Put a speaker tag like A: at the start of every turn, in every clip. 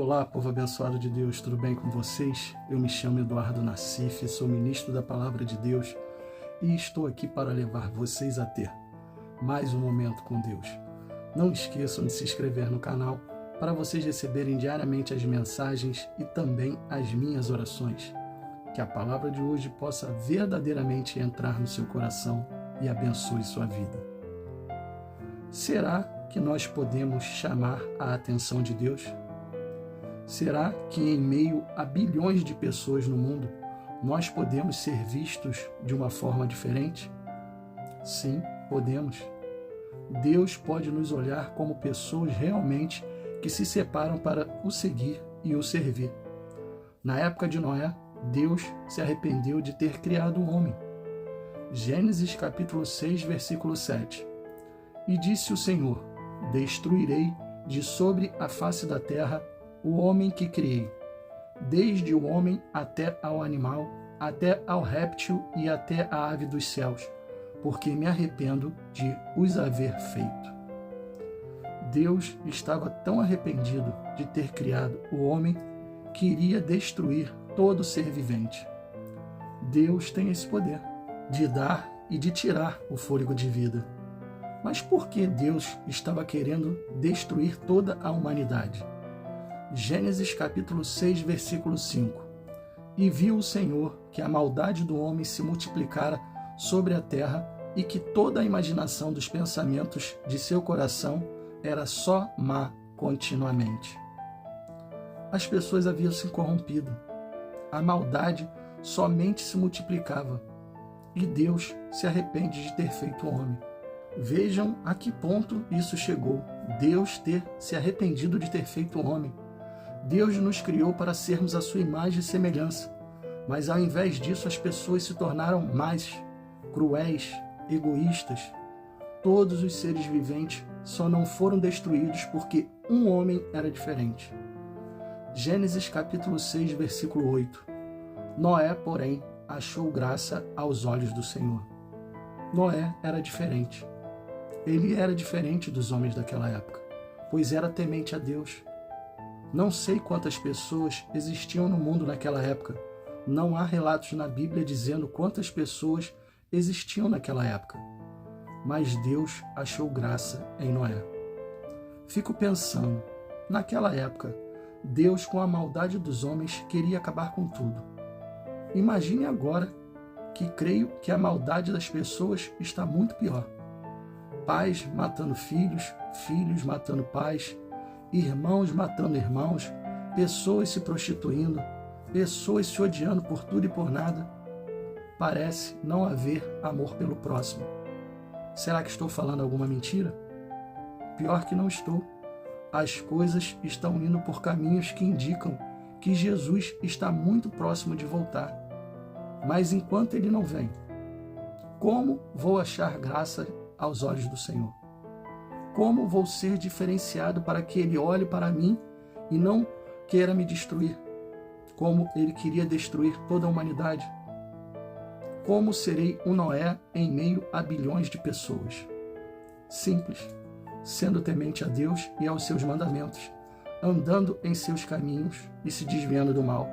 A: Olá, povo abençoado de Deus, tudo bem com vocês? Eu me chamo Eduardo Nassif, sou ministro da Palavra de Deus e estou aqui para levar vocês a ter mais um momento com Deus. Não esqueçam de se inscrever no canal para vocês receberem diariamente as mensagens e também as minhas orações. Que a palavra de hoje possa verdadeiramente entrar no seu coração e abençoe sua vida. Será que nós podemos chamar a atenção de Deus? Será que em meio a bilhões de pessoas no mundo, nós podemos ser vistos de uma forma diferente? Sim, podemos. Deus pode nos olhar como pessoas realmente que se separam para o seguir e o servir. Na época de Noé, Deus se arrependeu de ter criado o homem. Gênesis capítulo 6, versículo 7. E disse o Senhor: destruirei de sobre a face da terra o homem que criei, desde o homem até ao animal, até ao réptil e até a ave dos céus, porque me arrependo de os haver feito. Deus estava tão arrependido de ter criado o homem que iria destruir todo ser vivente. Deus tem esse poder de dar e de tirar o fôlego de vida. Mas por que Deus estava querendo destruir toda a humanidade? Gênesis capítulo 6, versículo 5. E viu o Senhor que a maldade do homem se multiplicara sobre a terra e que toda a imaginação dos pensamentos de seu coração era só má continuamente. As pessoas haviam se corrompido. A maldade somente se multiplicava. E Deus se arrepende de ter feito o homem. Vejam a que ponto isso chegou. Deus ter se arrependido de ter feito o homem. Deus nos criou para sermos a sua imagem e semelhança. Mas ao invés disso, as pessoas se tornaram más, cruéis, egoístas. Todos os seres viventes só não foram destruídos porque um homem era diferente. Gênesis capítulo 6, versículo 8. Noé, porém, achou graça aos olhos do Senhor. Noé era diferente. Ele era diferente dos homens daquela época, pois era temente a Deus. Não sei quantas pessoas existiam no mundo naquela época. Não há relatos na Bíblia dizendo quantas pessoas existiam naquela época. Mas Deus achou graça em Noé. Fico pensando, naquela época, Deus, com a maldade dos homens, queria acabar com tudo. Imagine agora que creio que a maldade das pessoas está muito pior. Pais matando filhos, filhos matando pais, irmãos matando irmãos, pessoas se prostituindo, pessoas se odiando por tudo e por nada. Parece não haver amor pelo próximo. Será que estou falando alguma mentira? Pior que não estou. As coisas estão indo por caminhos que indicam que Jesus está muito próximo de voltar. Mas enquanto ele não vem, como vou achar graça aos olhos do Senhor? Como vou ser diferenciado para que ele olhe para mim e não queira me destruir, como ele queria destruir toda a humanidade? Como serei um Noé em meio a bilhões de pessoas? Simples, sendo temente a Deus e aos seus mandamentos, andando em seus caminhos e se desviando do mal.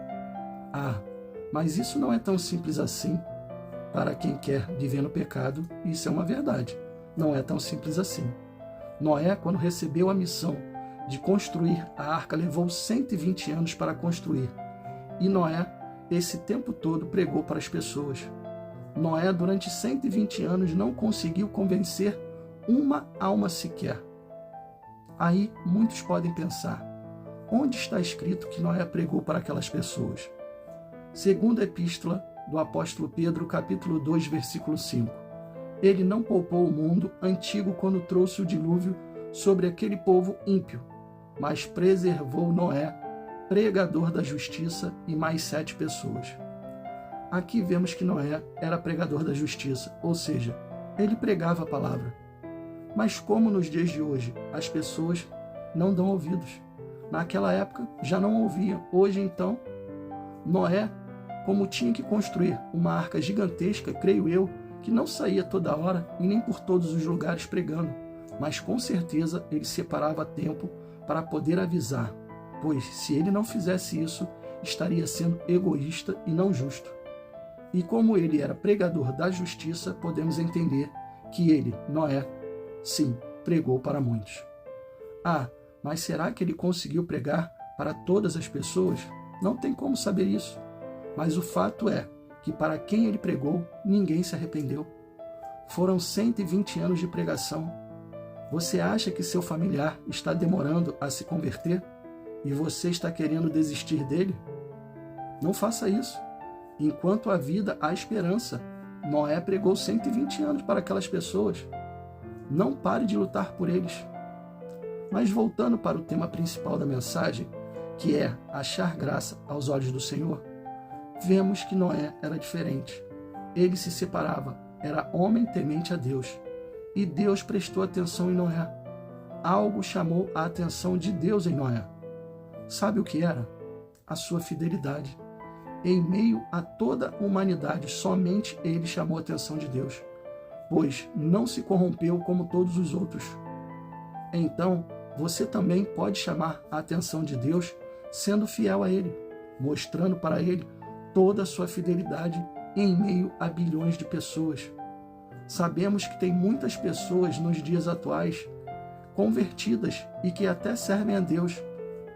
A: Ah, mas isso não é tão simples assim para quem quer viver no pecado. Isso é uma verdade. Não é tão simples assim. Noé, quando recebeu a missão de construir a arca, levou 120 anos para construir. E Noé, esse tempo todo, pregou para as pessoas. Noé, durante 120 anos, não conseguiu convencer uma alma sequer. Aí, muitos podem pensar, onde está escrito que Noé pregou para aquelas pessoas? Segunda epístola do apóstolo Pedro, capítulo 2, versículo 5. Ele não poupou o mundo antigo quando trouxe o dilúvio sobre aquele povo ímpio, mas preservou Noé, pregador da justiça, e mais 7 pessoas. Aqui vemos que Noé era pregador da justiça, ou seja, ele pregava a palavra. Mas como nos dias de hoje as pessoas não dão ouvidos? Naquela época já não ouviam. Hoje então, Noé, como tinha que construir uma arca gigantesca, creio eu, que não saía toda hora e nem por todos os lugares pregando, mas com certeza ele separava tempo para poder avisar: pois se ele não fizesse isso, estaria sendo egoísta e não justo. E como ele era pregador da justiça, podemos entender que ele, Noé, sim, pregou para muitos. Ah, mas será que ele conseguiu pregar para todas as pessoas? Não tem como saber isso. Mas o fato é que para quem ele pregou, ninguém se arrependeu. Foram 120 anos de pregação. Você acha que seu familiar está demorando a se converter e você está querendo desistir dele? Não faça isso. Enquanto há vida, há esperança. Noé pregou 120 anos para aquelas pessoas. Não pare de lutar por eles. Mas voltando para o tema principal da mensagem, que é achar graça aos olhos do Senhor, vemos que Noé era diferente. Ele se separava, era homem temente a Deus. E Deus prestou atenção em Noé. Algo chamou a atenção de Deus em Noé. Sabe o que era? A sua fidelidade. Em meio a toda a humanidade, somente ele chamou a atenção de Deus, pois não se corrompeu como todos os outros. Então, você também pode chamar a atenção de Deus sendo fiel a Ele, mostrando para Ele toda a sua fidelidade em meio a bilhões de pessoas. Sabemos que tem muitas pessoas nos dias atuais convertidas e que até servem a Deus,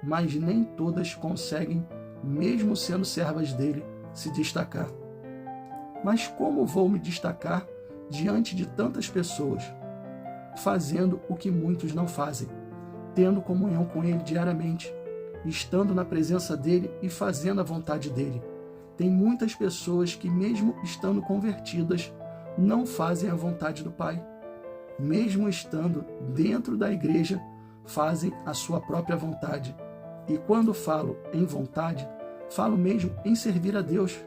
A: mas nem todas conseguem, mesmo sendo servas dele, se destacar. Mas como vou me destacar diante de tantas pessoas? Fazendo o que muitos não fazem, tendo comunhão com ele diariamente, estando na presença dele e fazendo a vontade dele. Tem muitas pessoas que, mesmo estando convertidas, não fazem a vontade do Pai. Mesmo estando dentro da igreja, fazem a sua própria vontade. E quando falo em vontade, falo mesmo em servir a Deus.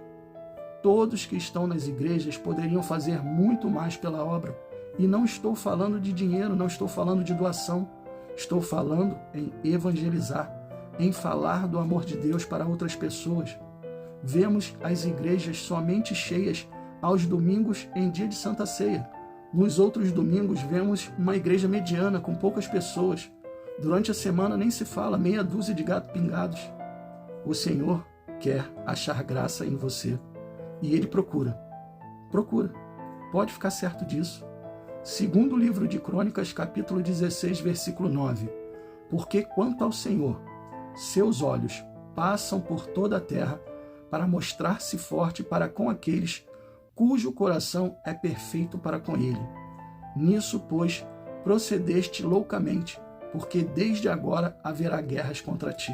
A: Todos que estão nas igrejas poderiam fazer muito mais pela obra. E não estou falando de dinheiro, não estou falando de doação. Estou falando em evangelizar, em falar do amor de Deus para outras pessoas. Vemos as igrejas somente cheias aos domingos em dia de Santa Ceia. Nos outros domingos vemos uma igreja mediana com poucas pessoas. Durante a semana nem se fala, meia dúzia de gatos pingados. O Senhor quer achar graça em você. E Ele procura. Procura. Pode ficar certo disso. Segundo livro de Crônicas, capítulo 16, versículo 9. Porque quanto ao Senhor, seus olhos passam por toda a terra para mostrar-se forte para com aqueles cujo coração é perfeito para com Ele. Nisso, pois, procedeste loucamente, porque desde agora haverá guerras contra ti.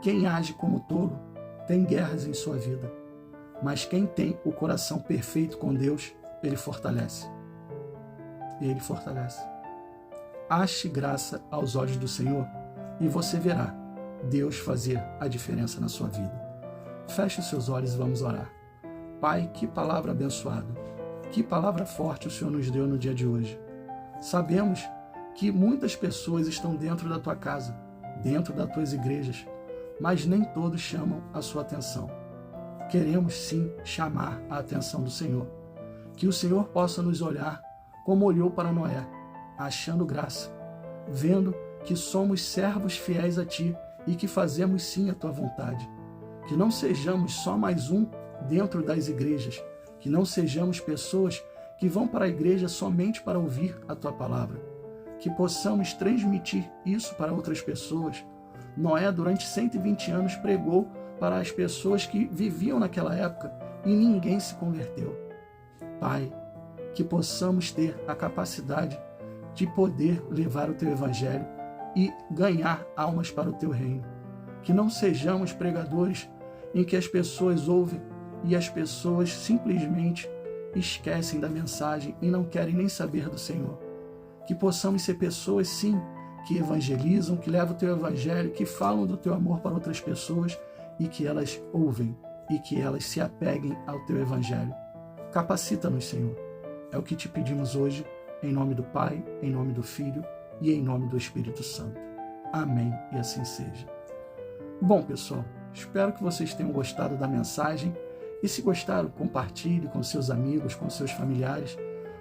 A: Quem age como tolo tem guerras em sua vida, mas quem tem o coração perfeito com Deus, Ele fortalece. Ele fortalece. Ache graça aos olhos do Senhor e você verá Deus fazer a diferença na sua vida. Feche os seus olhos e vamos orar. Pai, que palavra abençoada, que palavra forte o Senhor nos deu no dia de hoje. Sabemos que muitas pessoas estão dentro da tua casa, dentro das tuas igrejas, mas nem todos chamam a sua atenção. Queremos sim chamar a atenção do Senhor. Que o Senhor possa nos olhar como olhou para Noé, achando graça, vendo que somos servos fiéis a Ti e que fazemos sim a Tua vontade. Que não sejamos só mais um dentro das igrejas, que não sejamos pessoas que vão para a igreja somente para ouvir a Tua palavra, que possamos transmitir isso para outras pessoas. Noé, durante 120 anos, pregou para as pessoas que viviam naquela época e ninguém se converteu. Pai, que possamos ter a capacidade de poder levar o Teu Evangelho e ganhar almas para o Teu reino. Que não sejamos pregadores em que as pessoas ouvem e as pessoas simplesmente esquecem da mensagem e não querem nem saber do Senhor. Que possamos ser pessoas, sim, que evangelizam, que levam o Teu Evangelho, que falam do Teu amor para outras pessoas e que elas ouvem e que elas se apeguem ao Teu Evangelho. Capacita-nos, Senhor. É o que te pedimos hoje, em nome do Pai, em nome do Filho e em nome do Espírito Santo. Amém, e assim seja. Bom, pessoal, espero que vocês tenham gostado da mensagem e se gostaram, compartilhe com seus amigos, com seus familiares,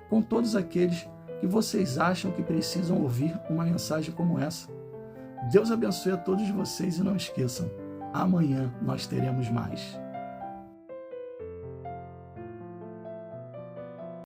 A: com todos aqueles que vocês acham que precisam ouvir uma mensagem como essa. Deus abençoe a todos vocês e não esqueçam, amanhã nós teremos mais.